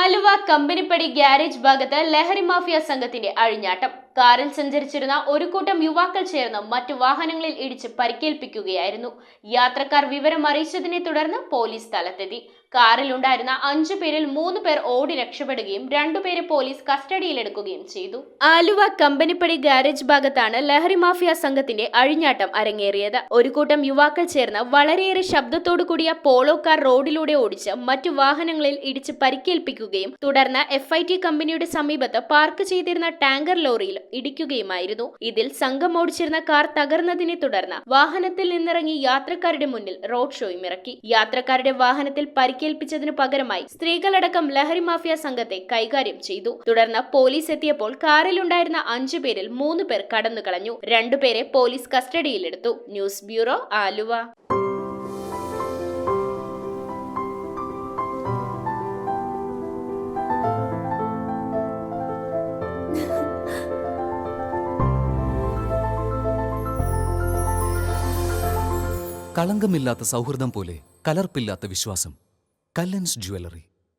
Aluva Companypady garage ഭാഗത്ത് ലഹരി mafia സംഘത്തിന്റെ അഴിഞ്ഞാട്ടം. കാറിൽ സഞ്ചരിച്ചിരുന്ന ഒരു കൂട്ടം യുവാക്കൾ ചേർന്ന് മറ്റു വാഹനങ്ങളിൽ ഇടിച്ച് പരിക്കേൽപ്പിക്കുകയായിരുന്നു. യാത്രക്കാർ വിവരം അറിയിച്ചതിനെ തുടർന്ന് പോലീസ് സ്ഥലത്തെത്തി. കാറിലുണ്ടായിരുന്ന 5 പേരിൽ 3 പേർ ഓടി രക്ഷപ്പെടുകയും 2 പേരെ പോലീസ് കസ്റ്റഡിയിലെടുക്കുകയും ചെയ്തു. ആലുവ കമ്പനിപ്പടി ഗ്യാരേജ് ഭാഗത്താണ് ലഹരി മാഫിയ സംഘത്തിന്റെ അഴിഞ്ഞാട്ടം അരങ്ങേറിയത്. ഒരു കൂട്ടം യുവാക്കൾ ചേർന്ന് വളരെയേറെ ശബ്ദത്തോടു കൂടിയ പോളോ കാർ റോഡിലൂടെ ഓടിച്ച് മറ്റു വാഹനങ്ങളിൽ ഇടിച്ച് പരിക്കേൽപ്പിക്കുകയും തുടർന്ന് FIT കമ്പനിയുടെ സമീപത്ത് പാർക്ക് ചെയ്തിരുന്ന ടാങ്കർ ലോറിയിൽ ഇടിക്കുകയുമായിരുന്നു. ഇതിൽ സംഘം ഓടിച്ചിരുന്ന കാർ തകർന്നതിനെ തുടർന്ന് വാഹനത്തിൽ നിന്നിറങ്ങി യാത്രക്കാരുടെ മുന്നിൽ റോഡ് ഷോയും ഇറക്കി. യാത്രക്കാരുടെ വാഹനത്തിൽ പരിക്കേൽപ്പിച്ചതിനു പകരമായി സ്ത്രീകളടക്കം ലഹരി മാഫിയ സംഘത്തെ കൈകാര്യം ചെയ്തു. തുടർന്ന് പോലീസ് എത്തിയപ്പോൾ കാറിലുണ്ടായിരുന്ന 5 പേരിൽ 3 പേർ കടന്നുകളഞ്ഞു. 2 പേരെ പോലീസ് കസ്റ്റഡിയിലെടുത്തു. News bureau, Aluva. കളങ്കമില്ലാത്ത സൗഹൃദം പോലെ കലർപ്പില്ലാത്ത വിശ്വാസം. കല്ലൻസ് ജ്വല്ലറി.